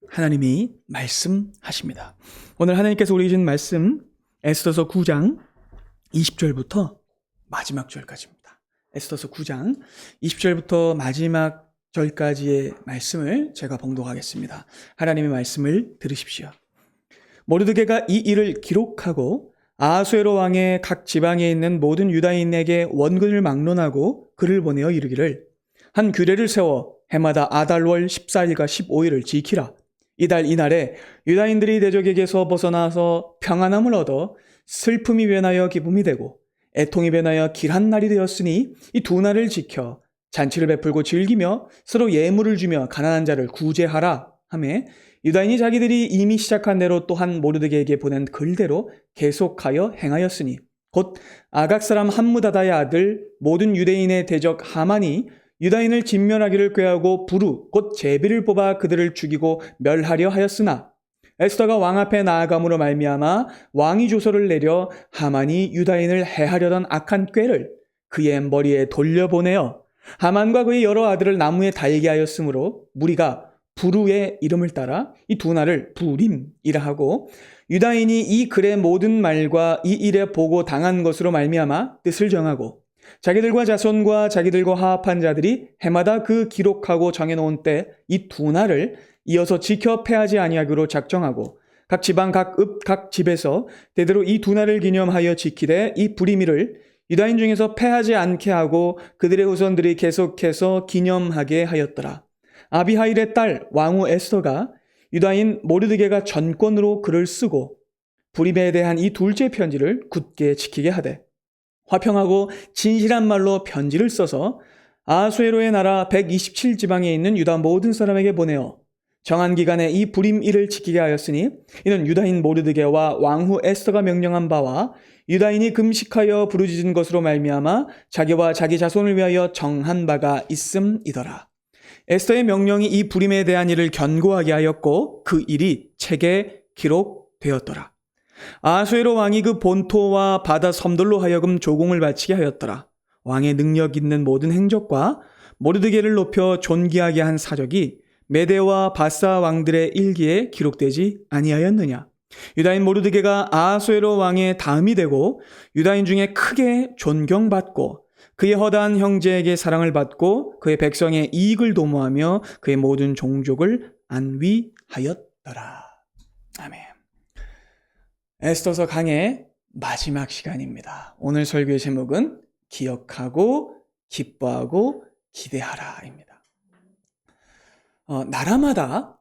하나님이 말씀하십니다. 오늘 하나님께서 우리 주신 말씀 에스더서 9장 20절부터 마지막 절까지입니다. 에스더서 9장 20절부터 마지막 절까지의 말씀을 제가 봉독하겠습니다. 하나님의 말씀을 들으십시오. 모르드게가 이 일을 기록하고 아하수에로 왕의 각 지방에 있는 모든 유다인에게 원근을 막론하고 글을 보내어 이르기를 한 규례를 세워 해마다 아달월 14일과 15일을 지키라. 이달 이날에 유다인들이 대적에게서 벗어나서 평안함을 얻어 슬픔이 변하여 기쁨이 되고 애통이 변하여 길한 날이 되었으니 이 두 날을 지켜 잔치를 베풀고 즐기며 서로 예물을 주며 가난한 자를 구제하라 하매 유다인이 자기들이 이미 시작한 대로 또한 모르드게에게 보낸 글대로 계속하여 행하였으니 곧 아각 사람 함무다다의 아들 모든 유대인의 대적 하만이 유다인을 진멸하기를 꾀하고 부루 곧 제비를 뽑아 그들을 죽이고 멸하려 하였으나 에스더가 왕 앞에 나아감으로 말미암아 왕이 조서를 내려 하만이 유다인을 해하려던 악한 꾀를 그의 머리에 돌려보내어 하만과 그의 여러 아들을 나무에 달게 하였으므로 무리가 부루의 이름을 따라 이 두 날을 부림이라 하고 유다인이 이 글의 모든 말과 이 일에 보고 당한 것으로 말미암아 뜻을 정하고 자기들과 자손과 자기들과 화합한 자들이 해마다 그 기록하고 정해놓은 때 이 두 날을 이어서 지켜 패하지 아니하기로 작정하고 각 지방 각 읍 각 집에서 대대로 이 두 날을 기념하여 지키되 이 부리미를 유다인 중에서 패하지 않게 하고 그들의 후손들이 계속해서 기념하게 하였더라. 아비하일의 딸 왕후 에스더가 유다인 모르드게가 전권으로 글을 쓰고 부림에 대한 이 둘째 편지를 굳게 지키게 하되 화평하고 진실한 말로 편지를 써서 아하수에로의 나라 127지방에 있는 유다 모든 사람에게 보내어 정한 기간에 이 부림일을 지키게 하였으니 이는 유다인 모르드게와 왕후 에스더가 명령한 바와 유다인이 금식하여 부르짖은 것으로 말미암아 자기와 자기 자손을 위하여 정한 바가 있음이더라. 에스더의 명령이 이 부림에 대한 일을 견고하게 하였고 그 일이 책에 기록되었더라. 아하수에로 왕이 그 본토와 바다 섬들로 하여금 조공을 바치게 하였더라. 왕의 능력 있는 모든 행적과 모르드게를 높여 존귀하게 한 사적이 메대와 바사 왕들의 일기에 기록되지 아니하였느냐. 유다인 모르드게가 아하수에로 왕의 다음이 되고 유다인 중에 크게 존경받고 그의 허다한 형제에게 사랑을 받고 그의 백성의 이익을 도모하며 그의 모든 종족을 안위하였더라. 아멘. 에스더서 강의 마지막 시간입니다. 오늘 설교의 제목은 기억하고 기뻐하고 기대하라입니다. 나라마다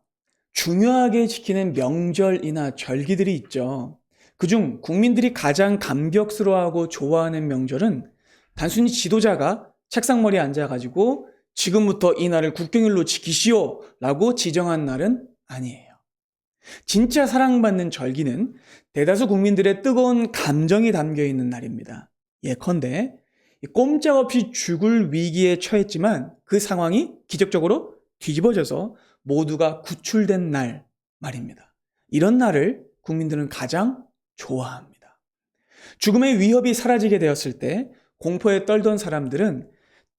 중요하게 지키는 명절이나 절기들이 있죠. 그중 국민들이 가장 감격스러워하고 좋아하는 명절은 단순히 지도자가 책상머리에 앉아가지고 지금부터 이 날을 국경일로 지키시오 라고 지정한 날은 아니에요. 진짜 사랑받는 절기는 대다수 국민들의 뜨거운 감정이 담겨있는 날입니다. 예컨대 꼼짝없이 죽을 위기에 처했지만 그 상황이 기적적으로 뒤집어져서 모두가 구출된 날 말입니다. 이런 날을 국민들은 가장 좋아합니다. 죽음의 위협이 사라지게 되었을 때 공포에 떨던 사람들은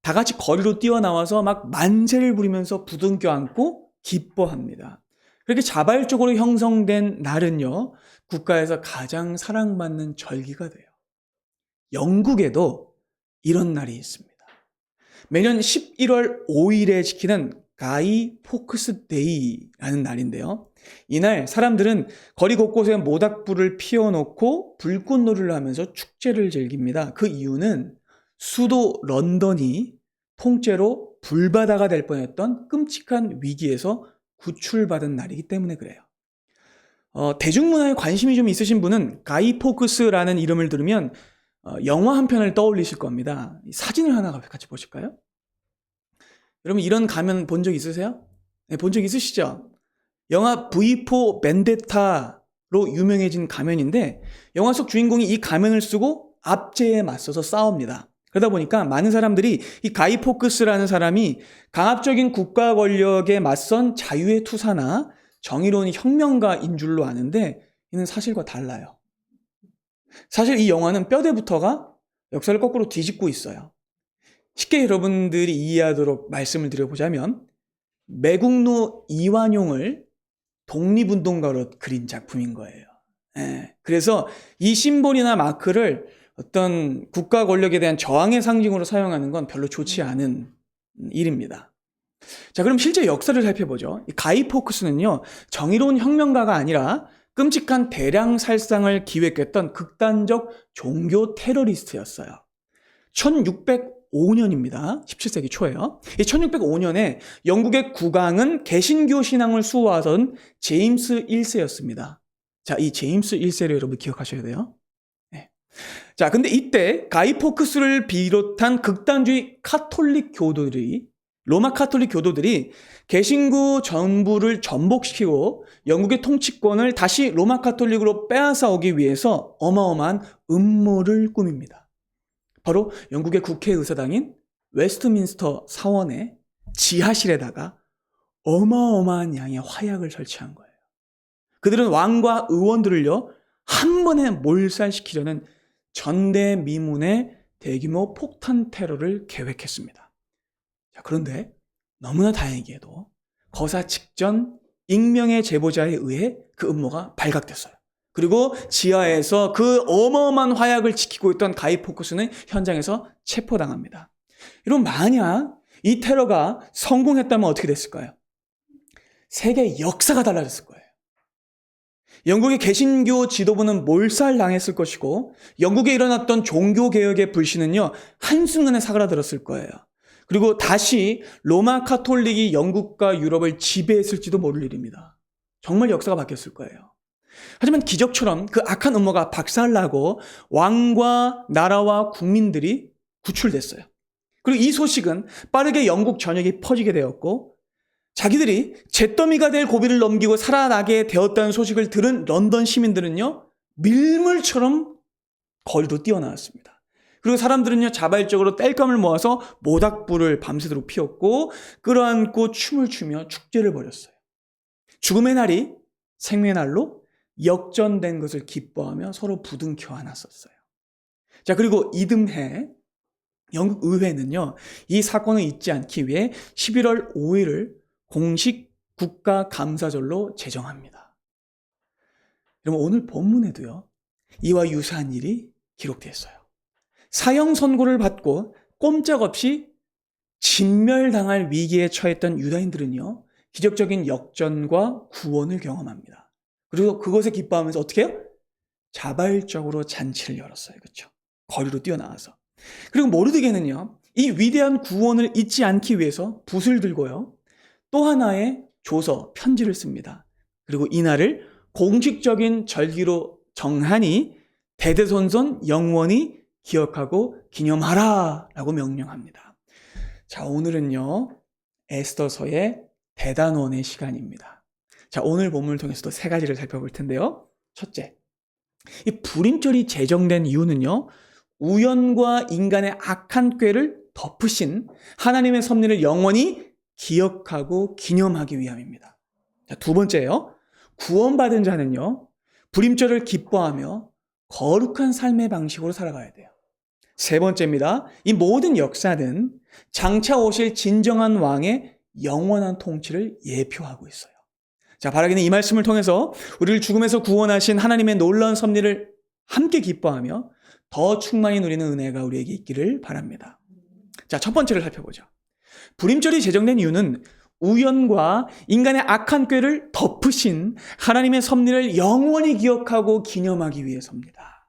다 같이 거리로 뛰어나와서 막 만세를 부리면서 부둥켜 안고 기뻐합니다. 그렇게 자발적으로 형성된 날은요, 국가에서 가장 사랑받는 절기가 돼요. 영국에도 이런 날이 있습니다. 매년 11월 5일에 지키는 가이 포크스 데이라는 날인데요. 이날 사람들은 거리 곳곳에 모닥불을 피워놓고 불꽃놀이를 하면서 축제를 즐깁니다. 그 이유는 수도 런던이 통째로 불바다가 될 뻔했던 끔찍한 위기에서 구출받은 날이기 때문에 그래요. 대중문화에 관심이 좀 있으신 분은 가이 포크스라는 이름을 들으면 영화 한 편을 떠올리실 겁니다. 사진을 하나 같이 보실까요? 여러분 이런 가면 본 적 있으세요? 네, 본 적 있으시죠? 영화 V4 벤데타로 유명해진 가면인데 영화 속 주인공이 이 가면을 쓰고 압제에 맞서서 싸웁니다. 그러다 보니까 많은 사람들이 이 가이 포크스라는 사람이 강압적인 국가 권력에 맞선 자유의 투사나 정의로운 혁명가인 줄로 아는데 이는 사실과 달라요. 사실 이 영화는 뼈대부터가 역사를 거꾸로 뒤집고 있어요. 쉽게 여러분들이 이해하도록 말씀을 드려보자면 매국노 이완용을 독립운동가로 그린 작품인 거예요. 예. 그래서 이 심볼이나 마크를 어떤 국가 권력에 대한 저항의 상징으로 사용하는 건 별로 좋지 않은 일입니다. 자, 그럼 실제 역사를 살펴보죠. 가이 포크스는요, 정의로운 혁명가가 아니라 끔찍한 대량 살상을 기획했던 극단적 종교 테러리스트였어요. 1605년입니다. 17세기 초에요. 이 1605년에 영국의 국왕은 개신교 신앙을 수호하던 제임스 1세였습니다. 자, 이 제임스 1세를 여러분 기억하셔야 돼요. 네. 자, 근데 이때 가이 포크스를 비롯한 극단주의 카톨릭 교도들이, 로마 카톨릭 교도들이 개신교 정부를 전복시키고 영국의 통치권을 다시 로마 카톨릭으로 빼앗아 오기 위해서 어마어마한 음모를 꾸밉니다. 바로 영국의 국회의사당인 웨스트민스터 사원의 지하실에다가 어마어마한 양의 화약을 설치한 거예요. 그들은 왕과 의원들을요, 한 번에 몰살시키려는 전대미문의 대규모 폭탄 테러를 계획했습니다. 자, 그런데 너무나 다행히도 거사 직전 익명의 제보자에 의해 그 음모가 발각됐어요. 그리고 지하에서 그 어마어마한 화약을 지키고 있던 가이 포크스는 현장에서 체포당합니다. 여러분, 만약 이 테러가 성공했다면 어떻게 됐을까요? 세계의 역사가 달라졌을 거예요. 영국의 개신교 지도부는 몰살당했을 것이고 영국에 일어났던 종교개혁의 불씨는요, 한순간에 사그라들었을 거예요. 그리고 다시 로마 카톨릭이 영국과 유럽을 지배했을지도 모를 일입니다. 정말 역사가 바뀌었을 거예요. 하지만 기적처럼 그 악한 음모가 박살나고 왕과 나라와 국민들이 구출됐어요. 그리고 이 소식은 빠르게 영국 전역에 퍼지게 되었고, 자기들이 잿더미가 될 고비를 넘기고 살아나게 되었다는 소식을 들은 런던 시민들은요, 밀물처럼 거리로 뛰어나왔습니다. 그리고 사람들은요, 자발적으로 땔감을 모아서 모닥불을 밤새도록 피웠고 끌어안고 춤을 추며 축제를 벌였어요. 죽음의 날이 생명의 날로 역전된 것을 기뻐하며 서로 부둥켜 안았었어요. 자, 그리고 이듬해 영국 의회는요, 이 사건을 잊지 않기 위해 11월 5일을 공식 국가감사절로 제정합니다. 여러분, 오늘 본문에도요, 이와 유사한 일이 기록되어 있어요. 사형 선고를 받고 꼼짝없이 진멸당할 위기에 처했던 유다인들은요, 기적적인 역전과 구원을 경험합니다. 그리고 그것에 기뻐하면서 어떻게 해요? 자발적으로 잔치를 열었어요. 그렇죠? 거리로 뛰어나와서. 그리고 모르드게는요, 이 위대한 구원을 잊지 않기 위해서 붓을 들고요, 또 하나의 조서, 편지를 씁니다. 그리고 이날을 공식적인 절기로 정하니 대대손손 영원히 기억하고 기념하라 라고 명령합니다. 자, 오늘은요, 에스더서의 대단원의 시간입니다. 자, 오늘 본문을 통해서도 세 가지를 살펴볼 텐데요. 첫째, 이 불임절이 제정된 이유는요, 우연과 인간의 악한 꾀를 덮으신 하나님의 섭리를 영원히 기억하고 기념하기 위함입니다. 자, 두 번째요, 구원받은 자는요, 불임절을 기뻐하며 거룩한 삶의 방식으로 살아가야 돼요. 세 번째입니다. 이 모든 역사는 장차 오실 진정한 왕의 영원한 통치를 예표하고 있어요. 자, 바라기는 이 말씀을 통해서 우리를 죽음에서 구원하신 하나님의 놀라운 섭리를 함께 기뻐하며 더 충만히 누리는 은혜가 우리에게 있기를 바랍니다. 자, 첫 번째를 살펴보죠. 불임절이 제정된 이유는 우연과 인간의 악한 꾀를 덮으신 하나님의 섭리를 영원히 기억하고 기념하기 위해서입니다.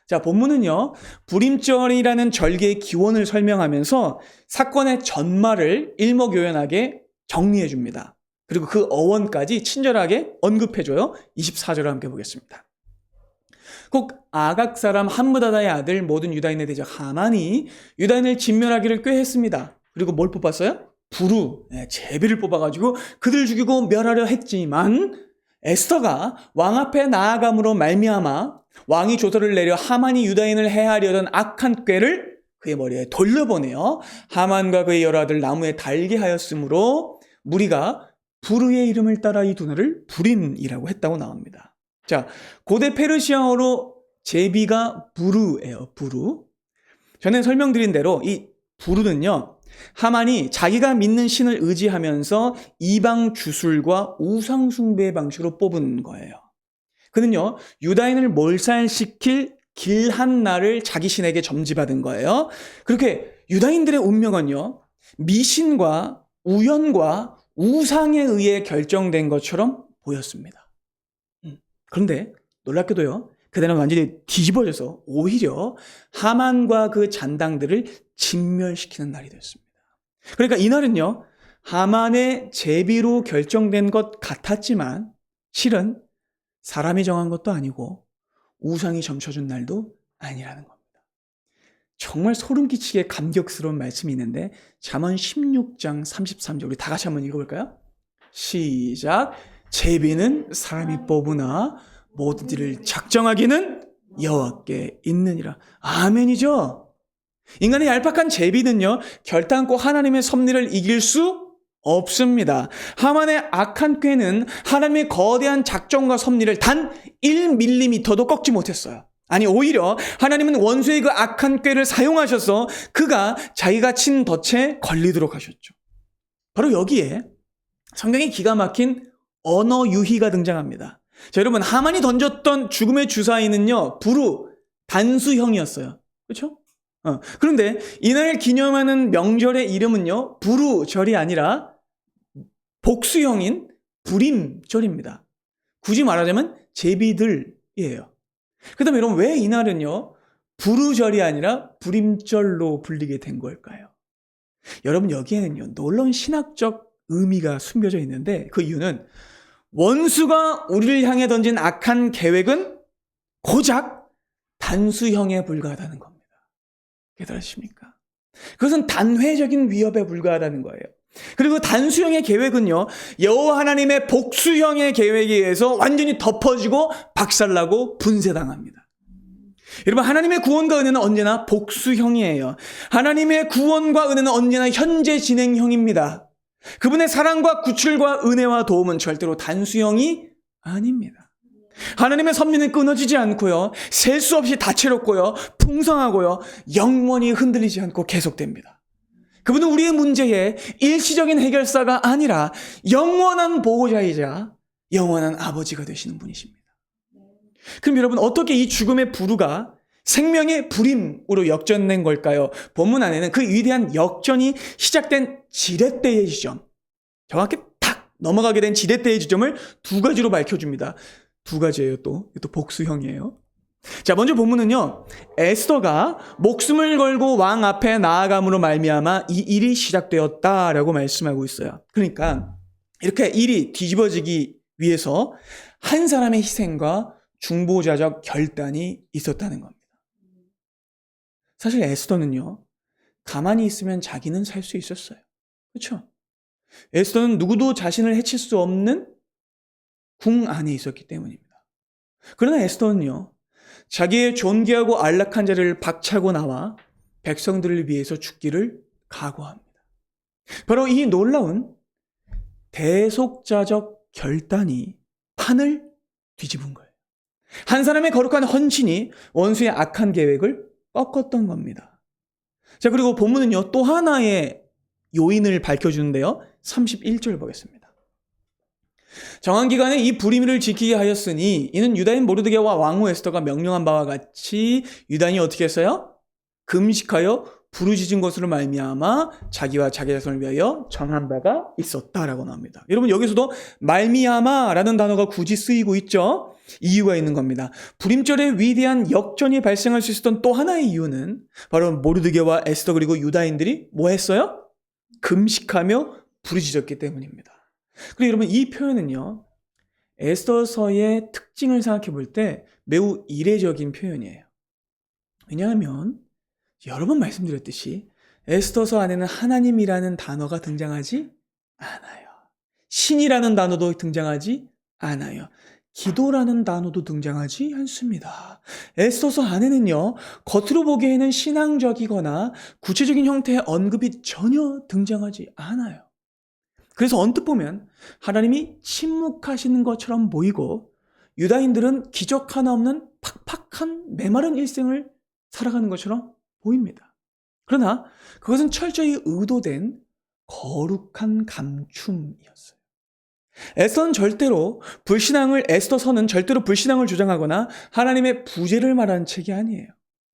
자, 본문은요, 불임절이라는 절기의 기원을 설명하면서 사건의 전말을 일목요연하게 정리해 줍니다. 그리고 그 어원까지 친절하게 언급해줘요. 24절을 함께 보겠습니다. 꼭 아각 사람 함므다다의 아들 모든 유다인의 대적 하만이 유다인을 진멸하기를 꾀했습니다. 그리고 뭘 뽑았어요? 부루, 제비를 뽑아가지고 그들 죽이고 멸하려 했지만 에스더가 왕 앞에 나아감으로 말미암아 왕이 조서를 내려 하만이 유다인을 해하려던 악한 꾀를 그의 머리에 돌려보내어 하만과 그의 여러 아들 나무에 달게 하였으므로 무리가 부르의 이름을 따라 이 두나를 불임이라고 했다고 나옵니다. 자, 고대 페르시아어로 제비가 부르예요. 부르. 전에 설명드린 대로 이 부르는요, 하만이 자기가 믿는 신을 의지하면서 이방 주술과 우상 숭배 방식으로 뽑은 거예요. 그는요, 유다인을 몰살시킬 길한 날을 자기 신에게 점지받은 거예요. 그렇게 유다인들의 운명은요, 미신과 우연과 우상에 의해 결정된 것처럼 보였습니다. 그런데 놀랍게도요, 그대는 완전히 뒤집어져서 오히려 하만과 그 잔당들을 진멸시키는 날이 됐습니다. 그러니까 이날은요, 하만의 제비로 결정된 것 같았지만 실은 사람이 정한 것도 아니고 우상이 점쳐준 날도 아니라는 겁니다. 정말 소름 끼치게 감격스러운 말씀이 있는데 잠언 16장 33절 우리 다 같이 한번 읽어볼까요? 시작. 제비는 사람이 뽑으나 모든 일을 작정하기는 여호와께 있느니라. 아멘이죠. 인간의 얄팍한 제비는요, 결단코 하나님의 섭리를 이길 수 없습니다. 하만의 악한 꾀는 하나님의 거대한 작정과 섭리를 단 1mm도 꺾지 못했어요. 아니, 오히려 하나님은 원수의 그 악한 꾀를 사용하셔서 그가 자기가 친 덫에 걸리도록 하셨죠. 바로 여기에 성경의 기가 막힌 언어 유희가 등장합니다. 자, 여러분, 하만이 던졌던 죽음의 주사위는요, 부르, 단수형이었어요. 그렇죠? 그런데 이날 기념하는 명절의 이름은요, 부르절이 아니라 복수형인 불임절입니다. 굳이 말하자면 제비들이에요. 그 다음에 여러분, 왜 이날은요, 부르절이 아니라 불임절로 불리게 된 걸까요? 여러분, 여기에는요, 놀라운 신학적 의미가 숨겨져 있는데 그 이유는 원수가 우리를 향해 던진 악한 계획은 고작 단수형에 불과하다는 겁니다. 깨달으십니까? 그것은 단회적인 위협에 불과하다는 거예요. 그리고 단수형의 계획은요, 여호와 하나님의 복수형의 계획에 의해서 완전히 덮어지고 박살나고 분쇄당합니다. 여러분, 하나님의 구원과 은혜는 언제나 복수형이에요. 하나님의 구원과 은혜는 언제나 현재 진행형입니다. 그분의 사랑과 구출과 은혜와 도움은 절대로 단수형이 아닙니다. 하나님의 섭리는 끊어지지 않고요, 셀 수 없이 다채롭고요, 풍성하고요, 영원히 흔들리지 않고 계속됩니다. 그분은 우리의 문제의 일시적인 해결사가 아니라 영원한 보호자이자 영원한 아버지가 되시는 분이십니다. 그럼 여러분, 어떻게 이 죽음의 부르가 생명의 불임으로 역전된 걸까요? 본문 안에는 그 위대한 역전이 시작된 지렛대의 지점, 정확히 탁 넘어가게 된 지렛대의 지점을 두 가지로 밝혀줍니다. 두 가지예요. 또 복수형이에요. 자, 먼저 본문은요, 에스더가 목숨을 걸고 왕 앞에 나아감으로 말미암아 이 일이 시작되었다라고 말씀하고 있어요. 그러니까 이렇게 일이 뒤집어지기 위해서 한 사람의 희생과 중보자적 결단이 있었다는 겁니다. 사실 에스더는요, 가만히 있으면 자기는 살 수 있었어요. 그렇죠? 에스더는 누구도 자신을 해칠 수 없는 궁 안에 있었기 때문입니다. 그러나 에스더는요, 자기의 존귀하고 안락한 자리를 박차고 나와 백성들을 위해서 죽기를 각오합니다. 바로 이 놀라운 대속자적 결단이 판을 뒤집은 거예요. 한 사람의 거룩한 헌신이 원수의 악한 계획을 꺾었던 겁니다. 자, 그리고 본문은요, 또 하나의 요인을 밝혀주는데요, 31절 보겠습니다. 정한 기간에 이 불임을 지키게 하였으니 이는 유다인 모르드게와 왕후 에스더가 명령한 바와 같이 유다인이 어떻게 했어요? 금식하여 부르짖은 것으로 말미암아 자기와 자기 자손을 위하여 정한 바가 있었다라고 나옵니다. 여러분, 여기서도 말미암아라는 단어가 굳이 쓰이고 있죠. 이유가 있는 겁니다. 불임절의 위대한 역전이 발생할 수 있었던 또 하나의 이유는 바로 모르드게와 에스더 그리고 유다인들이 뭐 했어요? 금식하며 부르짖었기 때문입니다. 그리고 여러분, 이 표현은요, 에스더서의 특징을 생각해 볼 때 매우 이례적인 표현이에요. 왜냐하면 여러 번 말씀드렸듯이 에스더서 안에는 하나님이라는 단어가 등장하지 않아요. 신이라는 단어도 등장하지 않아요. 기도라는 단어도 등장하지 않습니다. 에스더서 안에는요, 겉으로 보기에는 신앙적이거나 구체적인 형태의 언급이 전혀 등장하지 않아요. 그래서 언뜻 보면 하나님이 침묵하시는 것처럼 보이고 유다인들은 기적 하나 없는 팍팍한 메마른 일생을 살아가는 것처럼 보입니다. 그러나 그것은 철저히 의도된 거룩한 감춤이었어요. 에스더서는 절대로 불신앙을 주장하거나 하나님의 부재를 말하는 책이 아니에요.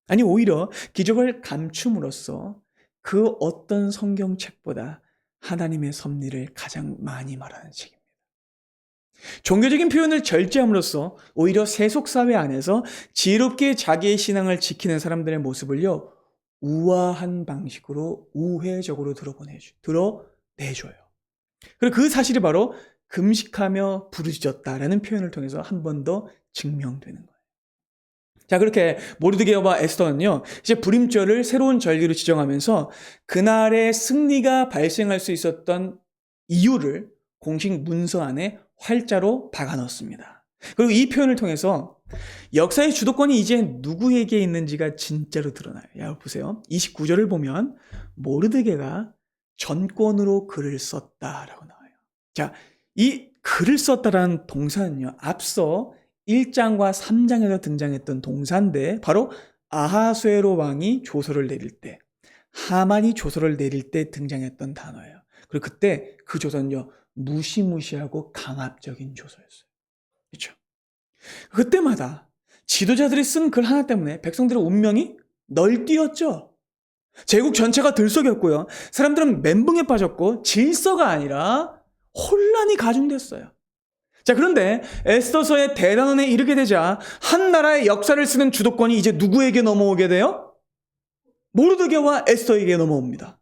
아니, 오히려 기적을 감춤으로써 그 어떤 성경책보다 하나님의 섭리를 가장 많이 말하는 책입니다. 종교적인 표현을 절제함으로써 오히려 세속사회 안에서 지혜롭게 자기의 신앙을 지키는 사람들의 모습을요, 우아한 방식으로 우회적으로 드러내줘요. 그리고 그 사실이 바로 금식하며 부르짖었다라는 표현을 통해서 한 번 더 증명되는 거예요. 자, 그렇게 모르드게와 에스더는요, 이제 불임절을 새로운 절기로 지정하면서 그날의 승리가 발생할 수 있었던 이유를 공식 문서 안에 활자로 박아 넣었습니다. 그리고 이 표현을 통해서 역사의 주도권이 이제 누구에게 있는지가 진짜로 드러나요. 야, 보세요. 29절을 보면 모르드게가 전권으로 글을 썼다라고 나와요. 자, 이 글을 썼다라는 동사는요, 앞서 1장과 3장에서 등장했던 동사인데 바로 아하수에로 왕이 조서를 내릴 때, 하만이 조서를 내릴 때 등장했던 단어예요. 그리고 그때 그 조서는요, 무시무시하고 강압적인 조서였어요. 그렇죠? 그때마다 지도자들이 쓴 글 하나 때문에 백성들의 운명이 널뛰었죠. 제국 전체가 들썩였고요. 사람들은 멘붕에 빠졌고 질서가 아니라 혼란이 가중됐어요. 자, 그런데 에스더서의 대단원에 이르게 되자 한 나라의 역사를 쓰는 주도권이 이제 누구에게 넘어오게 돼요? 모르드게와 에스더에게 넘어옵니다.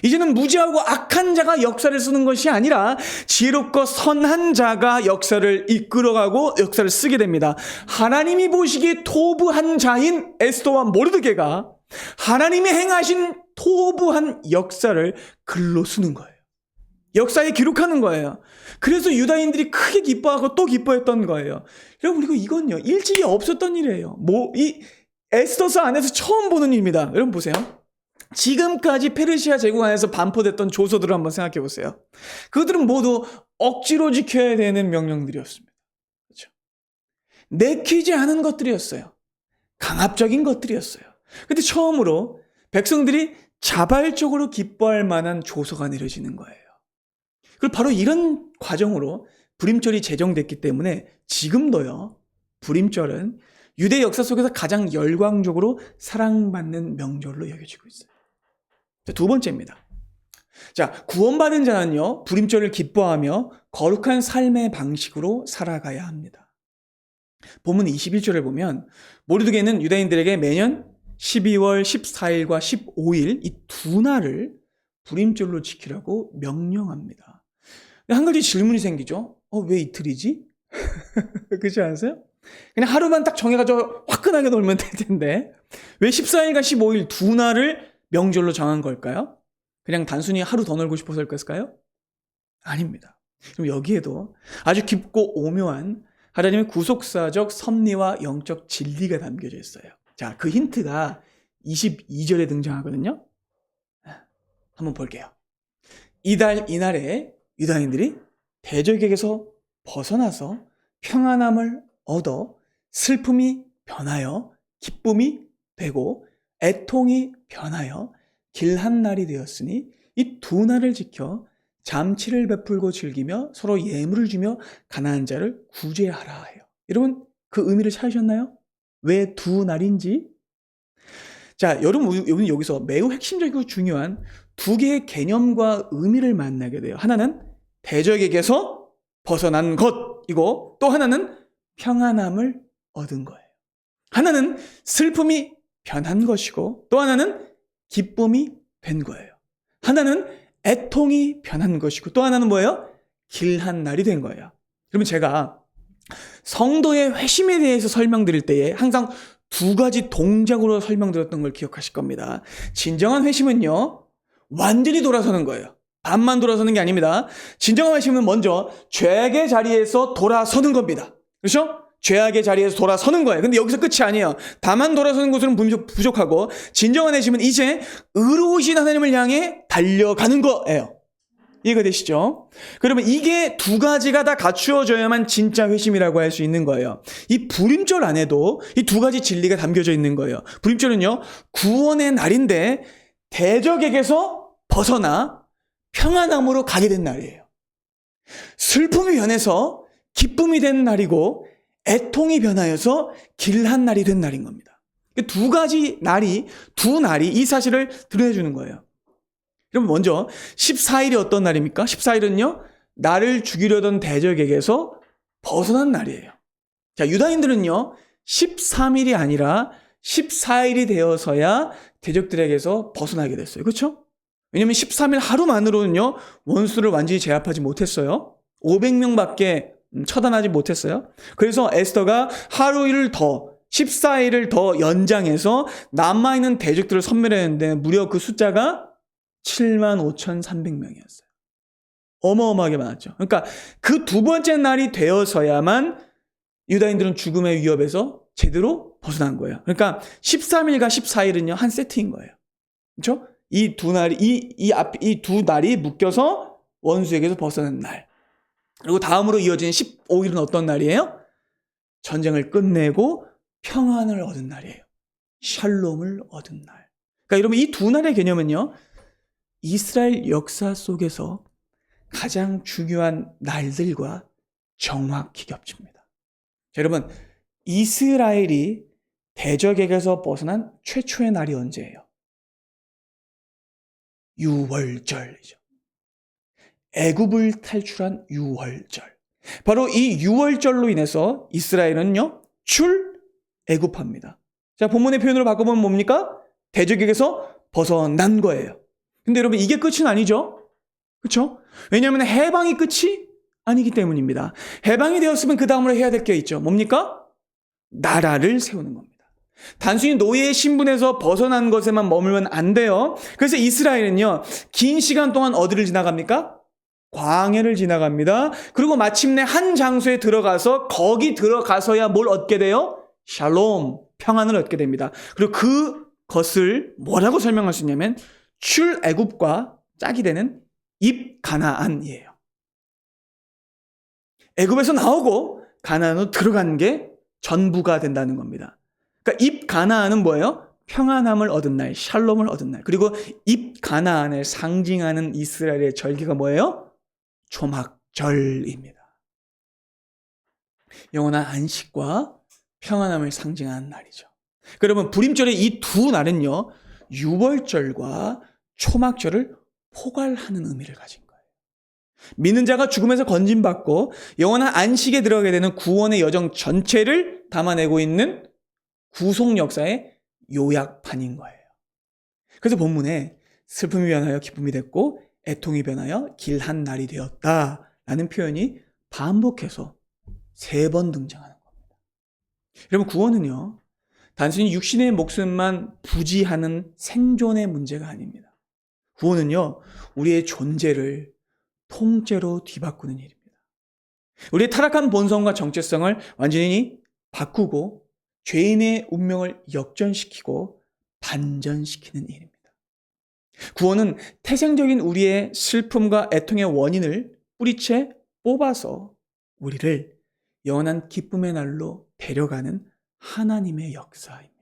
이제는 무지하고 악한 자가 역사를 쓰는 것이 아니라 지혜롭고 선한 자가 역사를 이끌어가고 역사를 쓰게 됩니다. 하나님이 보시기에 토부한 자인 에스더와 모르드게가 하나님이 행하신 토부한 역사를 글로 쓰는 거예요. 역사에 기록하는 거예요. 그래서 유다인들이 크게 기뻐하고 또 기뻐했던 거예요. 여러분, 그리고 이건요, 일찍이 없었던 일이에요. 이 에스더서 안에서 처음 보는 일입니다. 여러분 보세요. 지금까지 페르시아 제국 안에서 반포됐던 조서들을 한번 생각해 보세요. 그들은 모두 억지로 지켜야 되는 명령들이었습니다. 그렇죠? 내키지 않은 것들이었어요. 강압적인 것들이었어요. 근데 처음으로 백성들이 자발적으로 기뻐할 만한 조서가 내려지는 거예요. 그리고 바로 이런 과정으로 불임절이 제정됐기 때문에 지금도요, 불임절은 유대 역사 속에서 가장 열광적으로 사랑받는 명절로 여겨지고 있어요. 두 번째입니다. 자, 구원받은 자는요, 불임절을 기뻐하며 거룩한 삶의 방식으로 살아가야 합니다. 본문 21절을 보면 모르드게는 유다인들에게 매년 12월 14일과 15일 이 두 날을 불임절로 지키라고 명령합니다. 한 가지 질문이 생기죠. 왜 이틀이지? 그렇지 않으세요? 그냥 하루만 딱 정해가지고 화끈하게 놀면 될 텐데 왜 14일과 15일 두 날을 명절로 정한 걸까요? 그냥 단순히 하루 더 놀고 싶어서일까요? 아닙니다. 그럼 여기에도 아주 깊고 오묘한 하나님의 구속사적 섭리와 영적 진리가 담겨져 있어요. 자, 그 힌트가 22절에 등장하거든요. 한번 볼게요. 이날에 유다인들이 대적에게서 벗어나서 평안함을 얻어 슬픔이 변하여 기쁨이 되고 애통이 변하여 길한 날이 되었으니 이 두 날을 지켜 잠치를 베풀고 즐기며 서로 예물을 주며 가난한 자를 구제하라 해요. 여러분, 그 의미를 찾으셨나요? 왜 두 날인지? 자, 여러분 여기서 매우 핵심적이고 중요한 두 개의 개념과 의미를 만나게 돼요. 하나는 대적에게서 벗어난 것이고 또 하나는 평안함을 얻은 거예요. 하나는 슬픔이 변한 것이고 또 하나는 기쁨이 된 거예요. 하나는 애통이 변한 것이고 또 하나는 뭐예요? 길한 날이 된 거예요. 그러면 제가 성도의 회심에 대해서 설명드릴 때에 항상 두 가지 동작으로 설명드렸던 걸 기억하실 겁니다. 진정한 회심은요, 완전히 돌아서는 거예요. 반만 돌아서는 게 아닙니다. 진정한 회심은 먼저 죄악의 자리에서 돌아서는 겁니다. 그렇죠? 죄악의 자리에서 돌아서는 거예요. 근데 여기서 끝이 아니에요. 다만 돌아서는 것으로는 부족하고 진정한 회심은 이제 의로우신 하나님을 향해 달려가는 거예요. 이해가 되시죠? 그러면 이게 두 가지가 다 갖추어져야만 진짜 회심이라고 할 수 있는 거예요. 이 불임절 안에도 이 두 가지 진리가 담겨져 있는 거예요. 불임절은요, 구원의 날인데 대적에게서 벗어나 평안함으로 가게 된 날이에요. 슬픔이 변해서 기쁨이 된 날이고 애통이 변하여서 길한 날이 된 날인 겁니다. 두 날이 이 사실을 드러내주는 거예요. 그럼 먼저 14일이 어떤 날입니까? 14일은요, 나를 죽이려던 대적에게서 벗어난 날이에요. 자, 유다인들은요, 13일이 아니라 14일이 되어서야 대적들에게서 벗어나게 됐어요. 그렇죠? 왜냐하면 13일 하루만으로는요, 원수를 완전히 제압하지 못했어요. 500명밖에 처단하지 못했어요. 그래서 에스더가 하루를 더 14일을 더 연장해서 남아있는 대적들을 섬멸했는데 무려 그 숫자가 75,300명이었어요. 어마어마하게 많았죠. 그러니까 그 두 번째 날이 되어서야만 유다인들은 죽음의 위협에서 제대로 벗어난 거예요. 그러니까 13일과 14일은요, 한 세트인 거예요. 그렇죠? 이 두 날이 묶여서 원수에게서 벗어난 날. 그리고 다음으로 이어진 15일은 어떤 날이에요? 전쟁을 끝내고 평안을 얻은 날이에요. 샬롬을 얻은 날. 그러니까 여러분, 이 두 날의 개념은요, 이스라엘 역사 속에서 가장 중요한 날들과 정확히 겹칩니다. 자, 여러분, 이스라엘이 대적에게서 벗어난 최초의 날이 언제예요? 유월절이죠. 애굽을 탈출한 유월절. 바로 이 유월절로 인해서 이스라엘은요, 출애굽합니다. 자, 본문의 표현으로 바꿔보면 뭡니까? 대적에게서 벗어난 거예요. 근데 여러분, 이게 끝은 아니죠? 그렇죠? 왜냐하면 해방이 끝이 아니기 때문입니다. 해방이 되었으면 그 다음으로 해야 될 게 있죠. 뭡니까? 나라를 세우는 겁니다. 단순히 노예의 신분에서 벗어난 것에만 머물면 안 돼요. 그래서 이스라엘은요, 긴 시간 동안 어디를 지나갑니까? 광야를 지나갑니다. 그리고 마침내 한 장소에 들어가서 거기 들어가서야 뭘 얻게 돼요? 샬롬, 평안을 얻게 됩니다. 그리고 그것을 뭐라고 설명할 수 있냐면 출애굽과 짝이 되는 입가나안이에요. 애굽에서 나오고 가나안으로 들어간 게 전부가 된다는 겁니다. 그러니까 입가나안은 뭐예요? 평안함을 얻은 날, 샬롬을 얻은 날. 그리고 입가나안을 상징하는 이스라엘의 절기가 뭐예요? 초막절입니다. 영원한 안식과 평안함을 상징하는 날이죠. 그러면 불임절의 이 두 날은요, 유월절과 초막절을 포괄하는 의미를 가진 거예요. 믿는 자가 죽음에서 건진받고 영원한 안식에 들어가게 되는 구원의 여정 전체를 담아내고 있는 구속 역사의 요약판인 거예요. 그래서 본문에 슬픔이 변하여 기쁨이 됐고 애통이 변하여 길한 날이 되었다라는 표현이 반복해서 3번 등장하는 겁니다. 여러분, 구원은요, 단순히 육신의 목숨만 부지하는 생존의 문제가 아닙니다. 구원은요, 우리의 존재를 통째로 뒤바꾸는 일입니다. 우리의 타락한 본성과 정체성을 완전히 바꾸고 죄인의 운명을 역전시키고 반전시키는 일입니다. 구원은 태생적인 우리의 슬픔과 애통의 원인을 뿌리채 뽑아서 우리를 영원한 기쁨의 날로 데려가는 하나님의 역사입니다.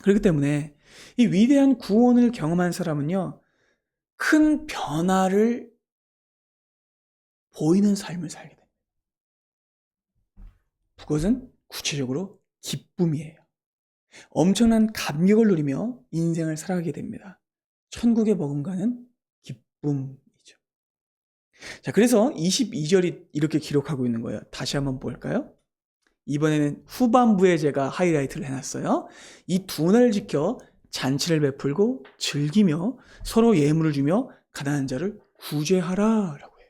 그렇기 때문에 이 위대한 구원을 경험한 사람은요, 큰 변화를 보이는 삶을 살게 됩니다. 그것은 구체적으로 기쁨이에요. 엄청난 감격을 누리며 인생을 살아가게 됩니다. 천국의 버금가는 기쁨이죠. 자, 그래서 22절이 이렇게 기록하고 있는 거예요. 다시 한번 볼까요? 이번에는 후반부에 제가 하이라이트를 해놨어요. 이 두 날을 지켜 잔치를 베풀고 즐기며 서로 예물을 주며 가난한 자를 구제하라라고 해요.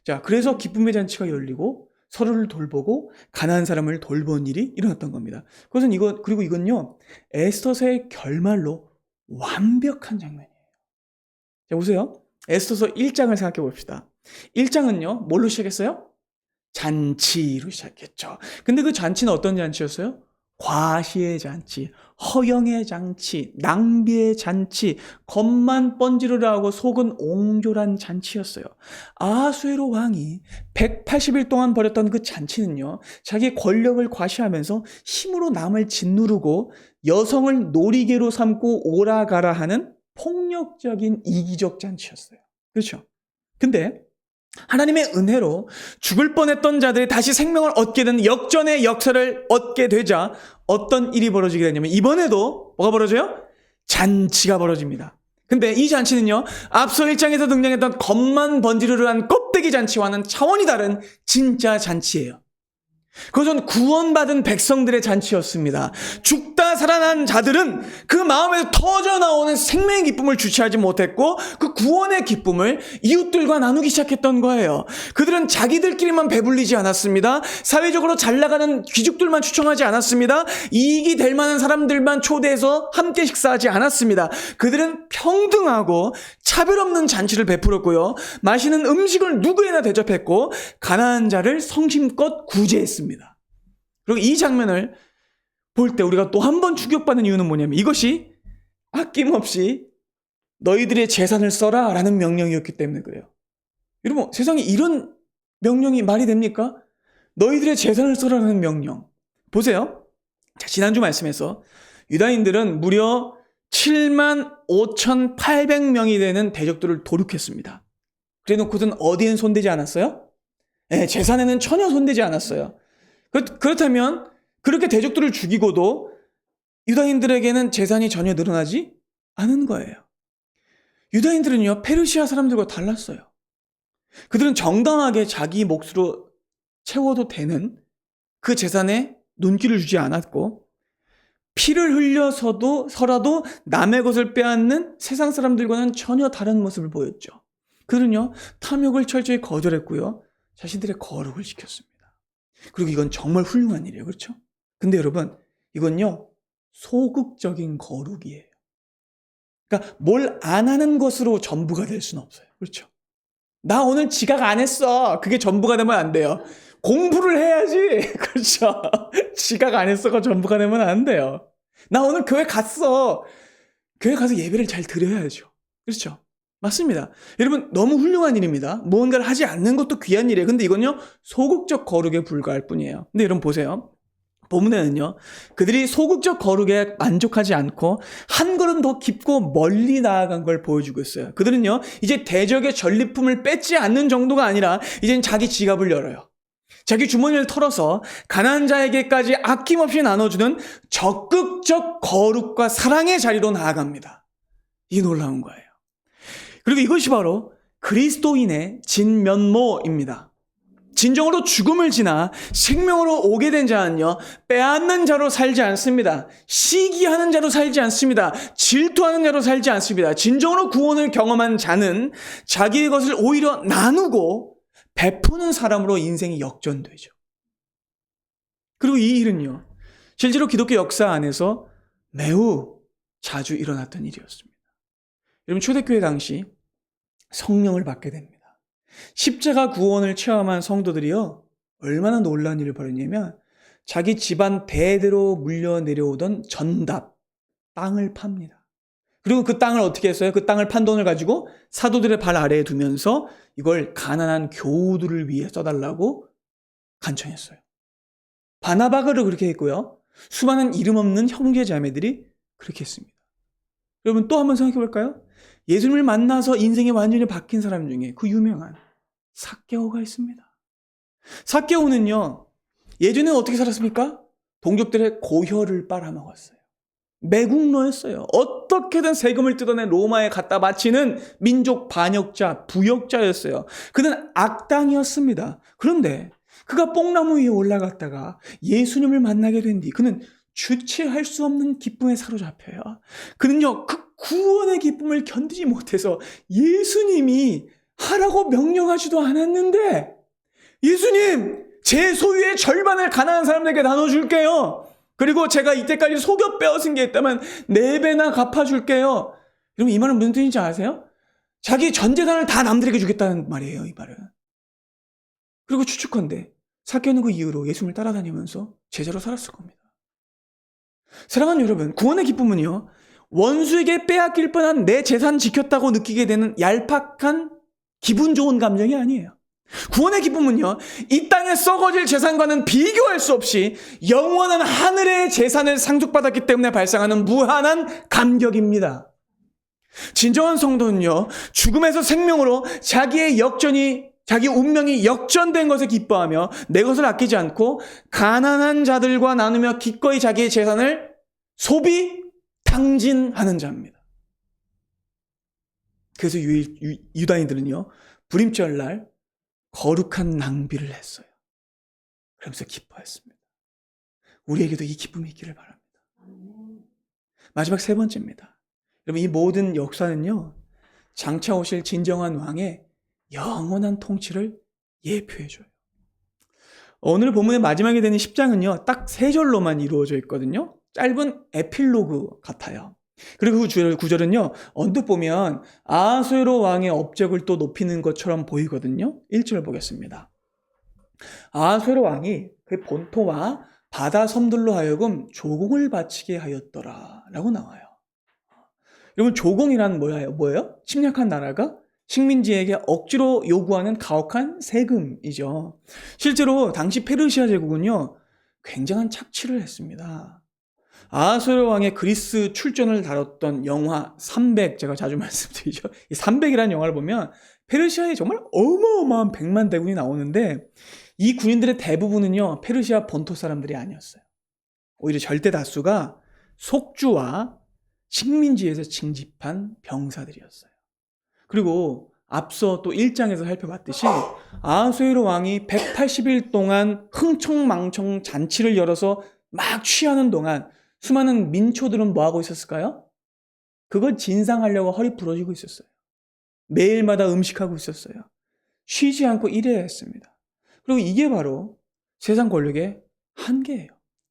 자, 그래서 기쁨의 잔치가 열리고 서로를 돌보고 가난한 사람을 돌본 일이 일어났던 겁니다. 그리고 이건요, 에스더서의 결말로 완벽한 장면이에요. 자, 보세요. 에스더서 1장을 생각해 봅시다. 1장은요, 뭘로 시작했어요? 잔치로 시작했죠. 근데 그 잔치는 어떤 잔치였어요? 과시의 잔치, 허영의 잔치, 낭비의 잔치, 겉만 번지르르 하고 속은 옹졸한 잔치였어요. 아하수에로 왕이 180일 동안 벌였던 그 잔치는요, 자기 권력을 과시하면서 힘으로 남을 짓누르고 여성을 놀이개로 삼고 오라가라 하는 폭력적인 이기적 잔치였어요. 그렇죠? 근데 하나님의 은혜로 죽을 뻔했던 자들이 다시 생명을 얻게 되는 역전의 역사를 얻게 되자 어떤 일이 벌어지게 되냐면 이번에도 뭐가 벌어져요? 잔치가 벌어집니다. 근데 이 잔치는요, 앞서 1장에서 등장했던 겉만 번지르르한 껍데기 잔치와는 차원이 다른 진짜 잔치예요. 그것은 구원받은 백성들의 잔치였습니다. 죽다 살아난 자들은 그 마음에서 터져나오는 생명의 기쁨을 주체하지 못했고 그 구원의 기쁨을 이웃들과 나누기 시작했던 거예요. 그들은 자기들끼리만 배불리지 않았습니다. 사회적으로 잘 나가는 귀족들만 추청하지 않았습니다. 이익이 될 만한 사람들만 초대해서 함께 식사하지 않았습니다. 그들은 평등하고 차별 없는 잔치를 베풀었고요. 맛있는 음식을 누구에나 대접했고 가난한 자를 성심껏 구제했습니다. 그리고 이 장면을 볼 때 우리가 또 한 번 충격받는 이유는 뭐냐면 이것이 아낌없이 너희들의 재산을 써라 라는 명령이었기 때문에 그래요. 여러분, 세상에 이런 명령이 말이 됩니까? 너희들의 재산을 써라라는 명령. 보세요. 자, 지난주 말씀에서 유다인들은 무려 75,800명이 되는 대적들을 도륙했습니다. 그래 놓고는 어디엔 손대지 않았어요? 네, 재산에는 전혀 손대지 않았어요. 그렇다면 그렇게 대적들을 죽이고도 유다인들에게는 재산이 전혀 늘어나지 않은 거예요. 유다인들은요, 페르시아 사람들과 달랐어요. 그들은 정당하게 자기 몫으로 채워도 되는 그 재산에 눈길을 주지 않았고 피를 흘려서라도 남의 것을 빼앗는 세상 사람들과는 전혀 다른 모습을 보였죠. 그들은요, 탐욕을 철저히 거절했고요, 자신들의 거룩을 지켰습니다. 그리고 이건 정말 훌륭한 일이에요. 그렇죠? 근데 여러분, 이건요, 소극적인 거룩이에요. 그러니까 뭘 안 하는 것으로 전부가 될 수는 없어요. 그렇죠? 나 오늘 지각 안 했어. 그게 전부가 되면 안 돼요. 공부를 해야지. 그렇죠? 지각 안 했어가 전부가 되면 안 돼요. 나 오늘 교회 갔어. 교회 가서 예배를 잘 드려야죠. 그렇죠? 맞습니다. 여러분, 너무 훌륭한 일입니다. 무언가를 하지 않는 것도 귀한 일이에요. 근데 이건요, 소극적 거룩에 불과할 뿐이에요. 근데 여러분 보세요. 본문에는요, 그들이 소극적 거룩에 만족하지 않고 한 걸음 더 깊고 멀리 나아간 걸 보여주고 있어요. 그들은요, 이제 대적의 전리품을 뺏지 않는 정도가 아니라 이젠 자기 지갑을 열어요. 자기 주머니를 털어서 가난한 자에게까지 아낌없이 나눠주는 적극적 거룩과 사랑의 자리로 나아갑니다. 이게 놀라운 거예요. 그리고 이것이 바로 그리스도인의 진면모입니다. 진정으로 죽음을 지나 생명으로 오게 된 자는요, 빼앗는 자로 살지 않습니다. 시기하는 자로 살지 않습니다. 질투하는 자로 살지 않습니다. 진정으로 구원을 경험한 자는 자기의 것을 오히려 나누고 베푸는 사람으로 인생이 역전되죠. 그리고 이 일은요, 실제로 기독교 역사 안에서 매우 자주 일어났던 일이었습니다. 여러분, 초대교회 당시 성령을 받게 됩니다. 십자가 구원을 체험한 성도들이요, 얼마나 놀라운 일을 벌였냐면 자기 집안 대대로 물려 내려오던 전답, 땅을 팝니다. 그리고 그 땅을 어떻게 했어요? 그 땅을 판 돈을 가지고 사도들의 발 아래에 두면서 이걸 가난한 교우들을 위해 써달라고 간청했어요. 바나바가 그렇게 했고요, 수많은 이름 없는 형제 자매들이 그렇게 했습니다. 여러분, 또 한번 생각해 볼까요? 예수님을 만나서 인생이 완전히 바뀐 사람 중에 그 유명한 삭개오가 있습니다. 삭개오는요, 예전에 어떻게 살았습니까? 동족들의 고혈을 빨아먹었어요. 매국노였어요. 어떻게든 세금을 뜯어내 로마에 갖다 바치는 민족 반역자, 부역자였어요. 그는 악당이었습니다. 그런데 그가 뽕나무 위에 올라갔다가 예수님을 만나게 된 뒤 그는 주체할 수 없는 기쁨에 사로잡혀요. 그는요, 그 구원의 기쁨을 견디지 못해서 예수님이 하라고 명령하지도 않았는데, 예수님, 제 소유의 절반을 가난한 사람들에게 나눠줄게요. 그리고 제가 이때까지 속여 빼앗은 게 있다면 4배나 갚아줄게요. 여러분, 이 말은 무슨 뜻인지 아세요? 자기 전 재산을 다 남들에게 주겠다는 말이에요, 이 말은. 그리고 추측컨대 삭개오는 그 이후로 예수님을 따라다니면서 제자로 살았을 겁니다. 사랑하는 여러분, 구원의 기쁨은요, 원수에게 빼앗길 뻔한 내 재산 지켰다고 느끼게 되는 얄팍한 기분 좋은 감정이 아니에요. 구원의 기쁨은요, 이 땅에 썩어질 재산과는 비교할 수 없이 영원한 하늘의 재산을 상속받았기 때문에 발생하는 무한한 감격입니다. 진정한 성도는요, 죽음에서 생명으로 자기 운명이 역전된 것에 기뻐하며 내 것을 아끼지 않고 가난한 자들과 나누며 기꺼이 자기의 재산을 소비, 탕진하는 자입니다. 그래서 유다인들은요, 불임절날 거룩한 낭비를 했어요. 그러면서 기뻐했습니다. 우리에게도 이 기쁨이 있기를 바랍니다. 마지막 세 번째입니다. 여러분, 이 모든 역사는요, 장차 오실 진정한 왕의 영원한 통치를 예표해줘요. 오늘 본문의 마지막에 되는 10장은요, 딱 3절로만 이루어져 있거든요. 짧은 에필로그 같아요. 그리고 그 구절은요, 언뜻 보면 아하수에로 왕의 업적을 또 높이는 것처럼 보이거든요. 1절 보겠습니다. 아하수에로 왕이 그 본토와 바다 섬들로 하여금 조공을 바치게 하였더라 라고 나와요. 여러분, 조공이란 뭐예요? 침략한 나라가 식민지에게 억지로 요구하는 가혹한 세금이죠. 실제로 당시 페르시아 제국은요, 굉장한 착취를 했습니다. 아하수에로 왕의 그리스 출전을 다뤘던 영화 300, 제가 자주 말씀드리죠. 이 300이라는 영화를 보면 페르시아에 정말 어마어마한 100만 대군이 나오는데 이 군인들의 대부분은요, 페르시아 본토 사람들이 아니었어요. 오히려 절대 다수가 속주와 식민지에서 징집한 병사들이었어요. 그리고 앞서 또 1장에서 살펴봤듯이 아하수에로 왕이 180일 동안 흥청망청 잔치를 열어서 막 취하는 동안 수많은 민초들은 뭐하고 있었을까요? 그걸 진상하려고 허리 부러지고 있었어요. 매일마다 음식하고 있었어요. 쉬지 않고 일해야 했습니다. 그리고 이게 바로 세상 권력의 한계예요.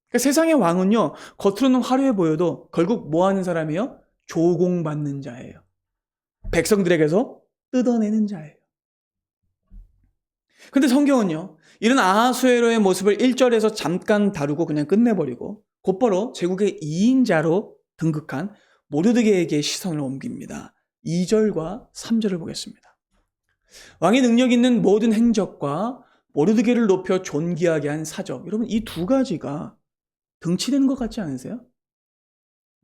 그러니까 세상의 왕은요, 겉으로는 화려해 보여도 결국 뭐 하는 사람이에요? 조공받는 자예요. 백성들에게서 뜯어내는 자예요. 근데 성경은요, 이런 아하수에로의 모습을 1절에서 잠깐 다루고 그냥 끝내버리고 곧바로 제국의 2인자로 등극한 모르드게에게 시선을 옮깁니다. 2절과 3절을 보겠습니다. 왕의 능력 있는 모든 행적과 모르드게를 높여 존귀하게 한 사적. 여러분, 이 두 가지가 등치되는 것 같지 않으세요?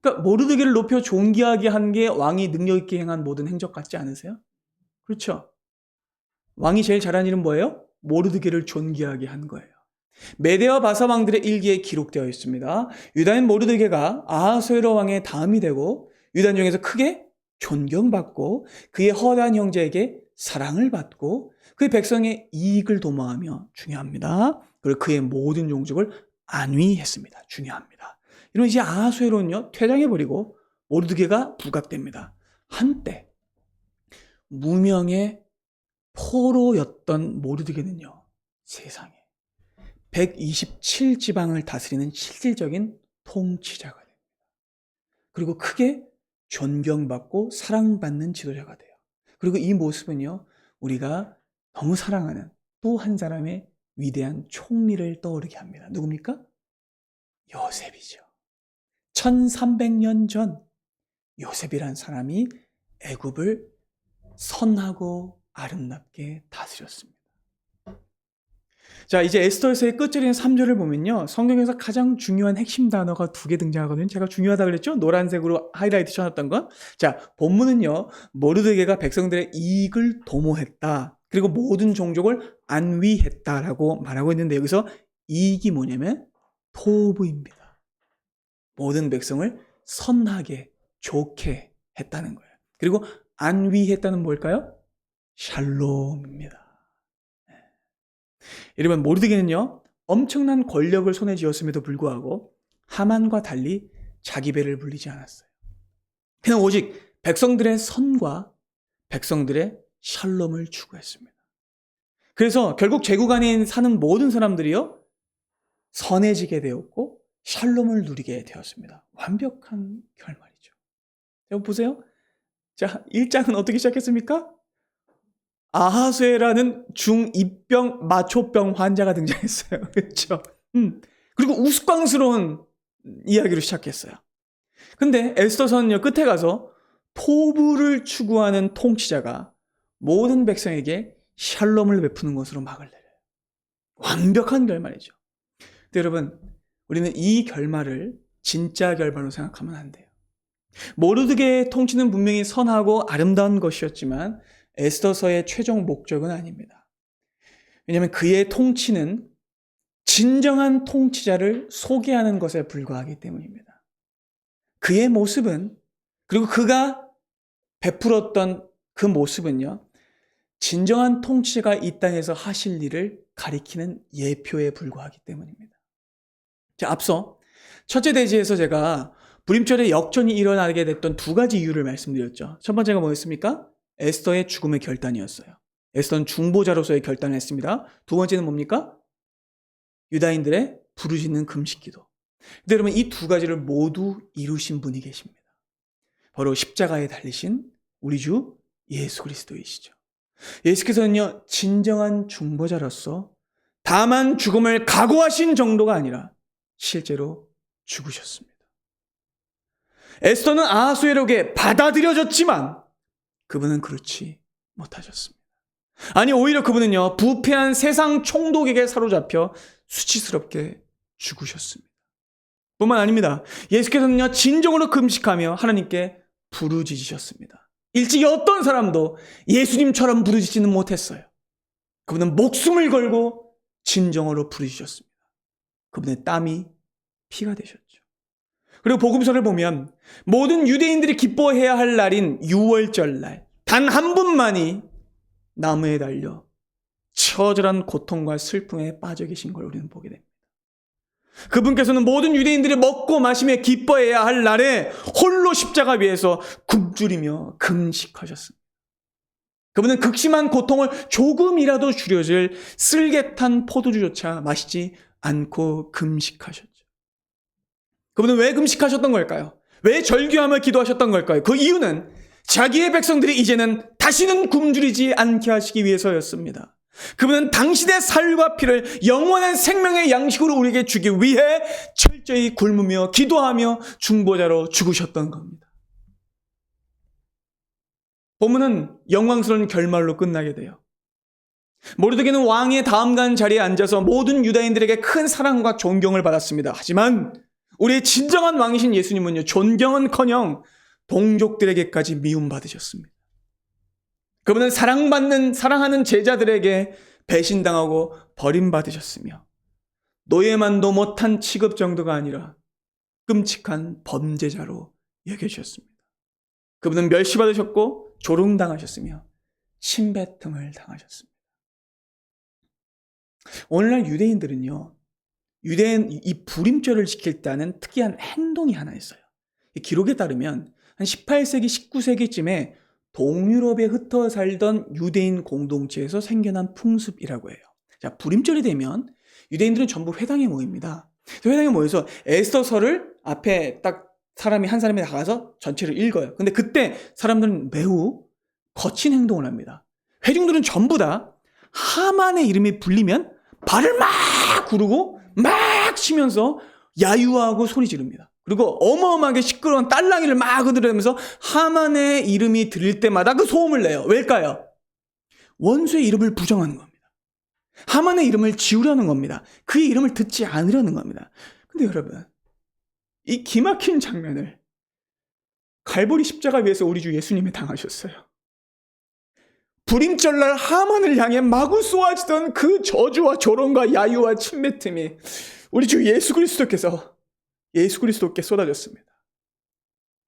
그러니까 모르드게를 높여 존귀하게 한 게 왕이 능력 있게 행한 모든 행적 같지 않으세요? 그렇죠? 왕이 제일 잘한 일은 뭐예요? 모르드게를 존귀하게 한 거예요. 메대와 바사 왕들의 일기에 기록되어 있습니다. 유다인 모르드게가 아하수에로 왕의 다음이 되고 유다인 중에서 크게 존경받고 그의 허다한 형제에게 사랑을 받고 그의 백성의 이익을 도모하며 중요합니다. 그리고 그의 모든 종족을 안위했습니다. 중요합니다. 이런 이제 아하수에로는요, 퇴장해버리고 모르드게가 부각됩니다. 한때 무명의 포로였던 모르드게는요, 세상에 127지방을 다스리는 실질적인 통치자가 됩니다. 그리고 크게 존경받고 사랑받는 지도자가 돼요. 그리고 이 모습은요, 우리가 너무 사랑하는 또 한 사람의 위대한 총리를 떠오르게 합니다. 누굽니까? 요셉이죠. 1300년 전 요셉이란 사람이 애굽을 선하고 아름답게 다스렸습니다. 자, 이제 에스더에서의 끝절인 3절을 보면요, 성경에서 가장 중요한 핵심 단어가 2개 등장하거든요. 제가 중요하다고 그랬죠? 노란색으로 하이라이트 쳐놨던 건. 자, 본문은요, 모르드게가 백성들의 이익을 도모했다, 그리고 모든 종족을 안위했다라고 말하고 있는데, 여기서 이익이 뭐냐면 토부입니다. 모든 백성을 선하게, 좋게 했다는 거예요. 그리고 안위했다는 뭘까요? 샬롬입니다. 여러분, 모르드게는요, 엄청난 권력을 손에 쥐었음에도 불구하고 하만과 달리 자기 배를 불리지 않았어요. 그냥 오직 백성들의 선과 백성들의 샬롬을 추구했습니다. 그래서 결국 제국 안에 사는 모든 사람들이요, 선해지게 되었고 샬롬을 누리게 되었습니다. 완벽한 결말이죠. 여러분 보세요. 자, 1장은 어떻게 시작했습니까? 아하수에라는 중2병 마초병 환자가 등장했어요. 그렇죠? 그리고 우스꽝스러운 이야기로 시작했어요. 근데 에스더서는요, 끝에 가서 포부를 추구하는 통치자가 모든 백성에게 샬롬을 베푸는 것으로 막을 내려요. 완벽한 결말이죠. 근데 여러분, 우리는 이 결말을 진짜 결말로 생각하면 안 돼요. 모르드게의 통치는 분명히 선하고 아름다운 것이었지만 에스더서의 최종 목적은 아닙니다. 왜냐하면 그의 통치는 진정한 통치자를 소개하는 것에 불과하기 때문입니다. 그의 모습은, 그리고 그가 베풀었던 그 모습은요, 진정한 통치자가 이 땅에서 하실 일을 가리키는 예표에 불과하기 때문입니다. 자, 앞서 첫째 대지에서 제가 불임절에 역전이 일어나게 됐던 두 가지 이유를 말씀드렸죠. 첫 번째가 뭐였습니까? 에스더의 죽음의 결단이었어요. 에스더는 중보자로서의 결단을 했습니다. 두 번째는 뭡니까? 유다인들의 부르짖는 금식기도. 근데 여러분, 이 두 가지를 모두 이루신 분이 계십니다. 바로 십자가에 달리신 우리 주 예수 그리스도이시죠. 예수께서는요, 진정한 중보자로서 다만 죽음을 각오하신 정도가 아니라 실제로 죽으셨습니다. 에스더는 아하수에로게 받아들여졌지만 그분은 그렇지 못하셨습니다. 아니, 오히려 그분은요, 부패한 세상 총독에게 사로잡혀 수치스럽게 죽으셨습니다. 뿐만 아닙니다. 예수께서는요, 진정으로 금식하며 하나님께 부르짖으셨습니다. 일찍이 어떤 사람도 예수님처럼 부르짖지는 못했어요. 그분은 목숨을 걸고 진정으로 부르짖으셨습니다. 그분의 땀이 피가 되셨죠. 그리고 복음서를 보면 모든 유대인들이 기뻐해야 할 날인 유월절날 단 한 분만이 나무에 달려 처절한 고통과 슬픔에 빠져 계신 걸 우리는 보게 됩니다. 그분께서는 모든 유대인들이 먹고 마시며 기뻐해야 할 날에 홀로 십자가 위에서 굶주리며 금식하셨습니다. 그분은 극심한 고통을 조금이라도 줄여줄 쓸개탄 포도주조차 마시지 않고 금식하셨죠. 그분은 왜 금식하셨던 걸까요? 왜 절규하며 기도하셨던 걸까요? 그 이유는 자기의 백성들이 이제는 다시는 굶주리지 않게 하시기 위해서였습니다. 그분은 당신의 살과 피를 영원한 생명의 양식으로 우리에게 주기 위해 철저히 굶으며 기도하며 중보자로 죽으셨던 겁니다. 본문은 영광스러운 결말로 끝나게 돼요. 모르드게는 왕의 다음간 자리에 앉아서 모든 유다인들에게 큰 사랑과 존경을 받았습니다. 하지만 우리의 진정한 왕이신 예수님은요, 존경은커녕 동족들에게까지 미움받으셨습니다. 그분은 사랑하는 제자들에게 배신당하고 버림받으셨으며 노예만도 못한 취급 정도가 아니라 끔찍한 범죄자로 여겨주셨습니다. 그분은 멸시받으셨고 조롱당하셨으며 침뱉음을 당하셨습니다. 오늘날 유대인들은요, 이 불임절을 지킬 때 하는 특이한 행동이 하나 있어요. 기록에 따르면 한 18세기, 19세기쯤에 동유럽에 흩어 살던 유대인 공동체에서 생겨난 풍습이라고 해요. 자, 불임절이 되면 유대인들은 전부 회당에 모입니다. 회당에 모여서 에스더서를 앞에 딱 한 사람이 나가서 전체를 읽어요. 근데 그때 사람들은 매우 거친 행동을 합니다. 회중들은 전부 다 하만의 이름이 불리면 발을 막 구르고 막 치면서 야유하고 소리 지릅니다. 그리고 어마어마하게 시끄러운 딸랑이를 막 흔들면서 하만의 이름이 들릴 때마다 그 소음을 내요. 왜일까요? 원수의 이름을 부정하는 겁니다. 하만의 이름을 지우려는 겁니다. 그의 이름을 듣지 않으려는 겁니다. 근데 여러분, 이 기막힌 장면을 갈보리 십자가 위에서 우리 주 예수님이 당하셨어요. 불임절날 하만을 향해 마구 쏘아지던 그 저주와 조롱과 야유와 침뱉음이 우리 주 예수 그리스도께 쏟아졌습니다.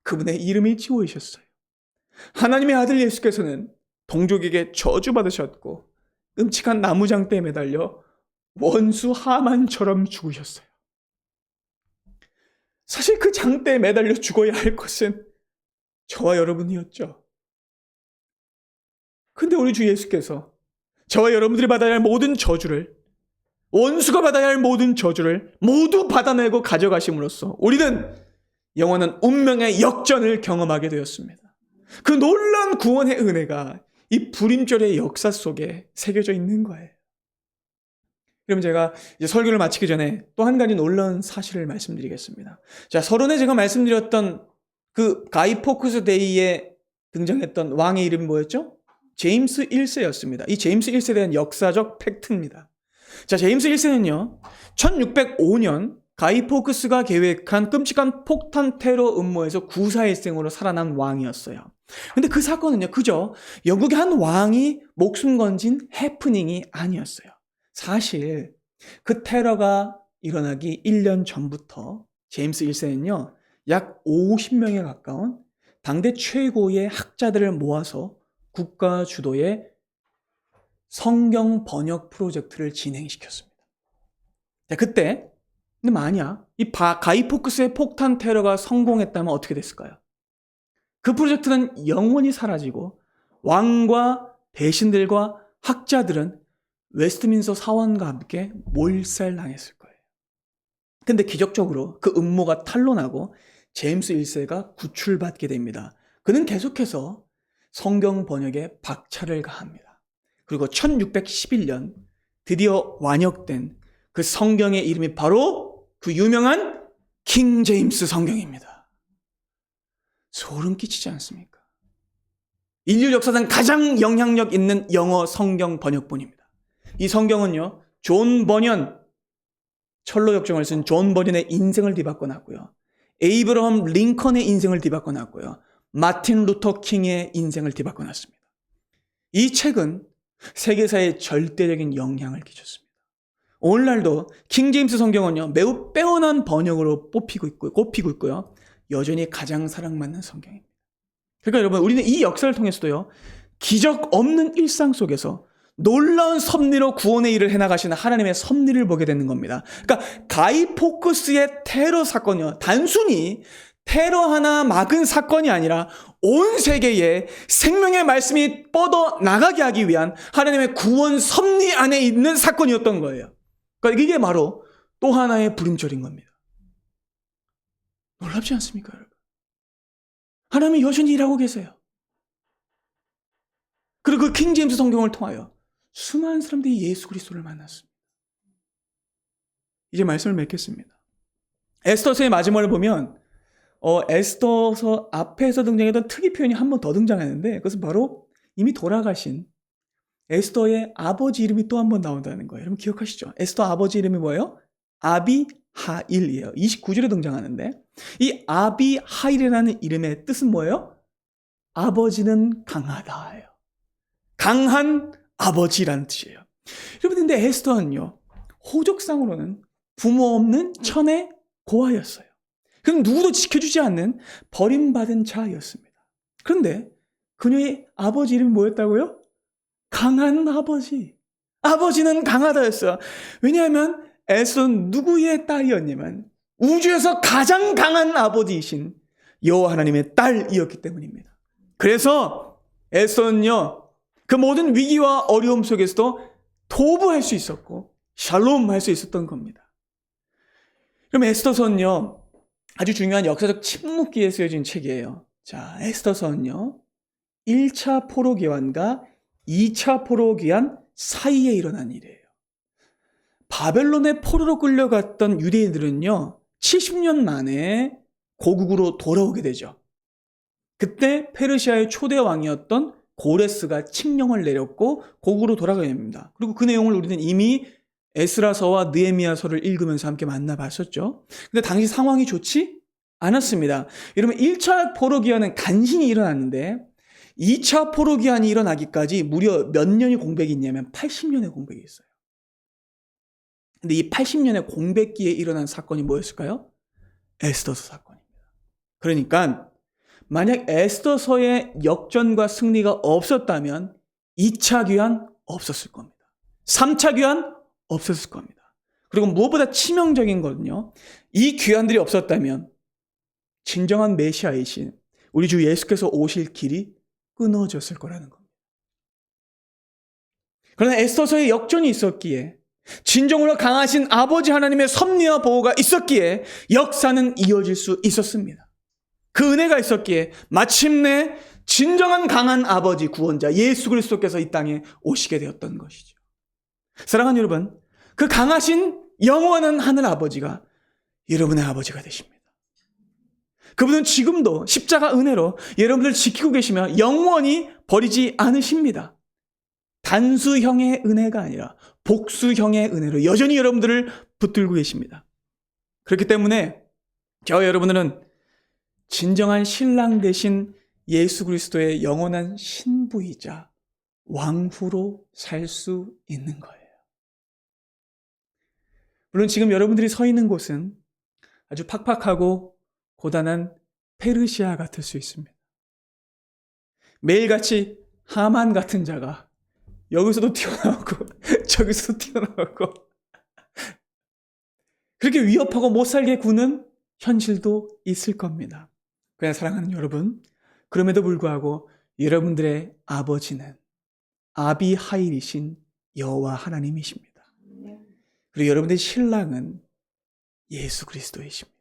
그분의 이름이 지워지셨어요. 하나님의 아들 예수께서는 동족에게 저주받으셨고 끔찍한 나무장대에 매달려 원수 하만처럼 죽으셨어요. 사실 그 장대에 매달려 죽어야 할 것은 저와 여러분이었죠. 근데 우리 주 예수께서 저와 여러분들이 받아야 할 모든 저주를, 원수가 받아야 할 모든 저주를 모두 받아내고 가져가심으로써 우리는 영원한 운명의 역전을 경험하게 되었습니다. 그 놀라운 구원의 은혜가 이 불임절의 역사 속에 새겨져 있는 거예요. 그럼 제가 이제 설교를 마치기 전에 또 한 가지 놀라운 사실을 말씀드리겠습니다. 자, 서론에 제가 말씀드렸던 그 가이 포크스 데이에 등장했던 왕의 이름이 뭐였죠? 제임스 1세였습니다. 이 제임스 1세에 대한 역사적 팩트입니다. 자, 제임스 1세는요, 1605년 가이 포크스가 계획한 끔찍한 폭탄 테러 음모에서 구사일생으로 살아난 왕이었어요. 근데 그 사건은요, 그저 영국의 한 왕이 목숨 건진 해프닝이 아니었어요. 사실 그 테러가 일어나기 1년 전부터 제임스 1세는요, 약 50명에 가까운 당대 최고의 학자들을 모아서 국가 주도의 성경 번역 프로젝트를 진행시켰습니다. 자, 그때 근데 만약 이 가이 포크스의 폭탄 테러가 성공했다면 어떻게 됐을까요? 그 프로젝트는 영원히 사라지고 왕과 대신들과 학자들은 웨스트민스터 사원과 함께 몰살당했을 거예요. 근데 기적적으로 그 음모가 탄로나고 제임스 1세가 구출받게 됩니다. 그는 계속해서 성경 번역에 박차를 가합니다. 그리고 1611년 드디어 완역된 그 성경의 이름이 바로 그 유명한 킹 제임스 성경입니다. 소름 끼치지 않습니까? 인류 역사상 가장 영향력 있는 영어 성경 번역본입니다. 이 성경은요, 존 버년, 철로 역정을 쓴 존 버년의 인생을 뒤바꿔 놨고요, 에이브러함 링컨의 인생을 뒤바꿔 놨고요, 마틴 루터 킹의 인생을 뒤바꿔 놨습니다. 이 책은 세계사에 절대적인 영향을 끼쳤습니다. 오늘날도 킹 제임스 성경은요, 매우 빼어난 번역으로 꼽히고 있고요, 여전히 가장 사랑받는 성경입니다. 그러니까 여러분, 우리는 이 역사를 통해서도요, 기적 없는 일상 속에서 놀라운 섭리로 구원의 일을 해나가시는 하나님의 섭리를 보게 되는 겁니다. 그러니까 가이 포크스의 테러 사건이요, 단순히 테러 하나 막은 사건이 아니라 온 세계에 생명의 말씀이 뻗어 나가게 하기 위한 하나님의 구원 섭리 안에 있는 사건이었던 거예요. 그러니까 이게 바로 또 하나의 부름절인 겁니다. 놀랍지 않습니까, 여러분? 하나님이 여전히 일하고 계세요. 그리고 그 킹 제임스 성경을 통하여 수많은 사람들이 예수 그리스도를 만났습니다. 이제 말씀을 맺겠습니다. 에스더서의 마지막을 보면 에스더서 앞에서 등장했던 특이 표현이 한 번 더 등장하는데, 그것은 바로 이미 돌아가신 에스더의 아버지 이름이 또 한 번 나온다는 거예요. 여러분 기억하시죠? 에스더 아버지 이름이 뭐예요? 아비하일이에요. 29절에 등장하는데, 이 아비하일이라는 이름의 뜻은 뭐예요? 아버지는 강하다예요. 강한 아버지라는 뜻이에요. 여러분, 근데 에스더는요, 호적상으로는 부모 없는 천의 고아였어요. 그는 누구도 지켜주지 않는 버림받은 자였습니다. 그런데 그녀의 아버지 이름이 뭐였다고요? 강한 아버지. 아버지는 강하다였어요. 왜냐하면 에스더는 누구의 딸이었냐면 우주에서 가장 강한 아버지이신 여호와 하나님의 딸이었기 때문입니다. 그래서 에스더는요, 그 모든 위기와 어려움 속에서도 도부할 수 있었고 샬롬 할 수 있었던 겁니다. 그럼 에스더서는요, 아주 중요한 역사적 침묵기에 쓰여진 책이에요. 자, 에스더서는요, 1차 포로기환과 2차 포로기환 사이에 일어난 일이에요. 바벨론의 포로로 끌려갔던 유대인들은요, 70년 만에 고국으로 돌아오게 되죠. 그때 페르시아의 초대 왕이었던 고레스가 칙령을 내렸고 고국으로 돌아가게 됩니다. 그리고 그 내용을 우리는 이미 에스라서와 느헤미야서를 읽으면서 함께 만나봤었죠. 근데 당시 상황이 좋지 않았습니다. 여러분, 1차 포로기환은 간신히 일어났는데 2차 포로기환이 일어나기까지 무려 몇 년이 공백이 있냐면 80년의 공백이 있어요. 근데 이 80년의 공백기에 일어난 사건이 뭐였을까요? 에스더서 사건입니다. 그러니까 만약 에스더서의 역전과 승리가 없었다면 2차 귀환 없었을 겁니다. 3차 귀환 없었을 겁니다. 그리고 무엇보다 치명적인 거는요, 이 귀환들이 없었다면 진정한 메시아이신 우리 주 예수께서 오실 길이 끊어졌을 거라는 겁니다. 그러나 에스더서의 역전이 있었기에, 진정으로 강하신 아버지 하나님의 섭리와 보호가 있었기에 역사는 이어질 수 있었습니다. 그 은혜가 있었기에 마침내 진정한 강한 아버지 구원자 예수 그리스도께서 이 땅에 오시게 되었던 것이죠. 사랑하는 여러분, 그 강하신 영원한 하늘 아버지가 여러분의 아버지가 되십니다. 그분은 지금도 십자가 은혜로 여러분들 지키고 계시며 영원히 버리지 않으십니다. 단수형의 은혜가 아니라 복수형의 은혜로 여전히 여러분들을 붙들고 계십니다. 그렇기 때문에 저와 여러분들은 진정한 신랑 되신 예수 그리스도의 영원한 신부이자 왕후로 살 수 있는 거예요. 물론 지금 여러분들이 서 있는 곳은 아주 팍팍하고 고단한 페르시아 같을 수 있습니다. 매일같이 하만 같은 자가 여기서도 튀어나오고 저기서도 튀어나오고 그렇게 위협하고 못 살게 구는 현실도 있을 겁니다. 그냥 사랑하는 여러분, 그럼에도 불구하고 여러분들의 아버지는 아비하일이신 여호와 하나님이십니다. 그리고 여러분들의 신랑은 예수 그리스도이십니다.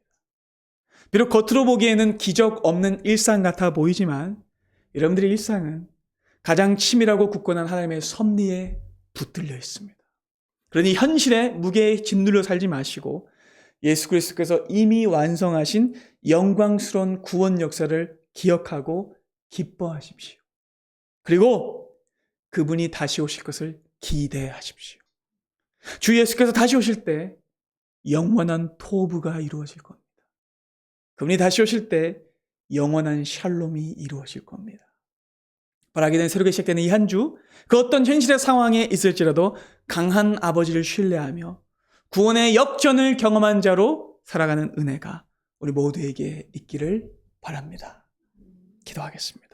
비록 겉으로 보기에는 기적 없는 일상 같아 보이지만 여러분들의 일상은 가장 치밀하고 굳건한 하나님의 섭리에 붙들려 있습니다. 그러니 현실에 무게에 짓눌려 살지 마시고 예수 그리스도께서 이미 완성하신 영광스러운 구원 역사를 기억하고 기뻐하십시오. 그리고 그분이 다시 오실 것을 기대하십시오. 주 예수께서 다시 오실 때 영원한 토부가 이루어질 겁니다. 그분이 다시 오실 때 영원한 샬롬이 이루어질 겁니다. 바라게 된 새롭게 시작되는 이 한 주, 그 어떤 현실의 상황에 있을지라도 강한 아버지를 신뢰하며 구원의 역전을 경험한 자로 살아가는 은혜가 우리 모두에게 있기를 바랍니다. 기도하겠습니다.